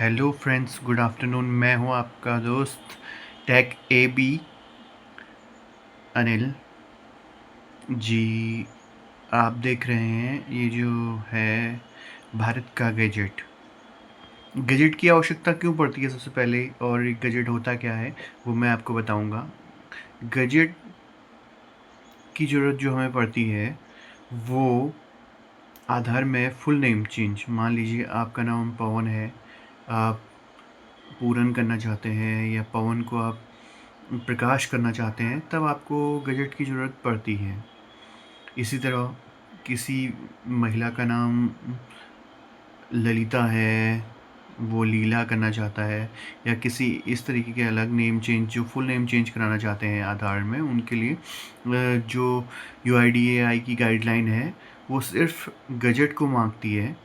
Hello friends, good afternoon. मैं हूं आपका दोस्त टेक ए बी अनिल जी। आप देख रहे हैं ये जो है भारत का गैजेट। गैजेट की आवश्यकता क्यों पड़ती है सबसे पहले, और एक गैजेट होता क्या है वो मैं आपको बताऊंगा। गैजेट की ज़रूरत जो हमें पड़ती है वो आधार में फुल नेम चेंज। मान लीजिए आपका नाम पवन है, आप पूरन करना चाहते हैं या पवन को आप प्रकाश करना चाहते हैं, तब आपको गैजेट की ज़रूरत पड़ती है। इसी तरह किसी महिला का नाम ललिता है, वो लीला करना चाहता है, या किसी इस तरीके के अलग नेम चेंज, जो फुल नेम चेंज कराना चाहते हैं आधार में, उनके लिए जो यूआईडीएआई की गाइडलाइन है वो सिर्फ गैजेट को मांगती है।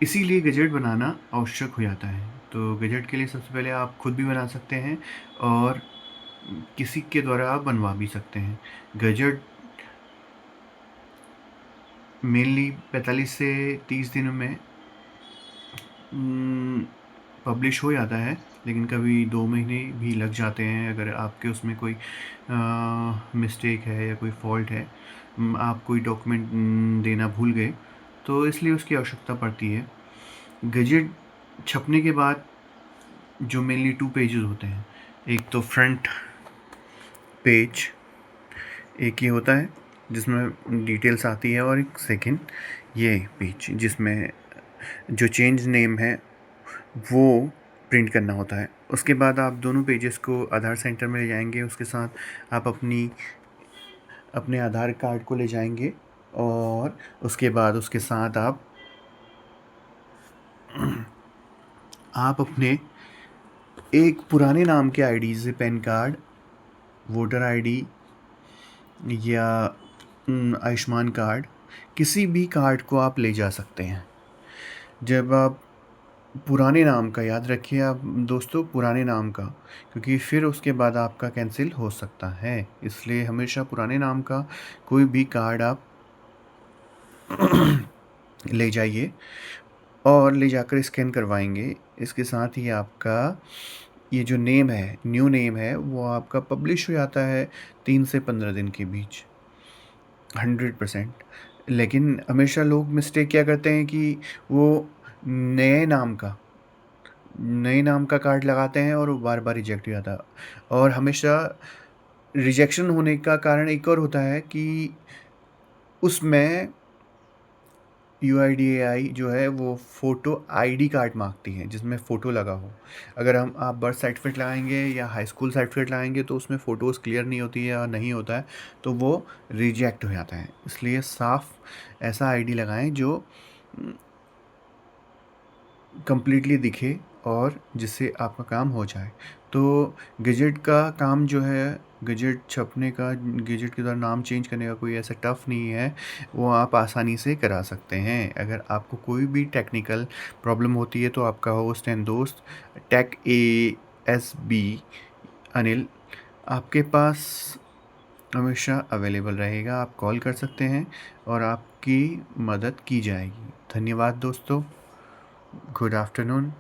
इसीलिए गैजेट बनाना आवश्यक हो जाता है। तो गैजेट के लिए सबसे पहले आप खुद भी बना सकते हैं और किसी के द्वारा आप बनवा भी सकते हैं। गैजेट मेनली 45 से 30 दिनों में पब्लिश हो जाता है, लेकिन कभी 2 महीने भी लग जाते हैं अगर आपके उसमें कोई मिस्टेक है या कोई फॉल्ट है, आप कोई डॉक्यूमेंट देना भूल गए, तो इसलिए उसकी आवश्यकता पड़ती है। गैजेट छपने के बाद जो मेनली 2 पेजेस होते हैं, एक तो फ्रंट पेज, एक ये होता है जिसमें डिटेल्स आती है, और एक सेकंड ये पेज जिसमें जो चेंज नेम है वो प्रिंट करना होता है। उसके बाद आप दोनों पेजेस को आधार सेंटर में ले जाएंगे, उसके साथ आप अपने आधार कार्ड को ले जाएंगे, और उसके बाद उसके साथ आप अपने एक पुराने नाम के आईडी से पैन कार्ड, वोटर आईडी या आयुष्मान कार्ड, किसी भी कार्ड को आप ले जा सकते हैं। जब आप पुराने नाम का, याद रखिए आप दोस्तों, पुराने नाम का, क्योंकि फिर उसके बाद आपका कैंसिल हो सकता है। इसलिए हमेशा पुराने नाम का कोई भी कार्ड आप ले जाइए और ले जाकर स्कैन करवाएंगे। इसके साथ ही आपका ये जो नेम है, न्यू नेम है, वो आपका पब्लिश हो जाता है 3 से 15 दिन के बीच 100%। लेकिन हमेशा लोग मिस्टेक क्या करते हैं कि वो नए नाम का नए नाम का कार्ड लगाते हैं और वो बार बार रिजेक्ट हो जाता है। और हमेशा रिजेक्शन होने का कारण एक और होता है कि उसमें यूआईडीएआई जो है वो फ़ोटो आईडी कार्ड मांगती है जिसमें फ़ोटो लगा हो। अगर आप बर्थ सर्टिफिकेट लगाएंगे या हाई स्कूल सर्टिफिकेट लगाएंगे तो उसमें फ़ोटोज़ क्लियर नहीं होती है, और नहीं होता है तो वो रिजेक्ट हो जाता है। इसलिए साफ़ ऐसा आईडी लगाएं जो कंप्लीटली दिखे और जिससे आपका काम हो जाए। तो गैजेट का काम जो है, गैजेट छपने का, गैजेट के द्वारा नाम चेंज करने का कोई ऐसा टफ़ नहीं है, वो आप आसानी से करा सकते हैं। अगर आपको कोई भी टेक्निकल प्रॉब्लम होती है तो आपका होस्ट एंड दोस्त टेक ए एस बी अनिल आपके पास हमेशा अवेलेबल रहेगा। आप कॉल कर सकते हैं और आपकी मदद की जाएगी। धन्यवाद दोस्तों। Good afternoon.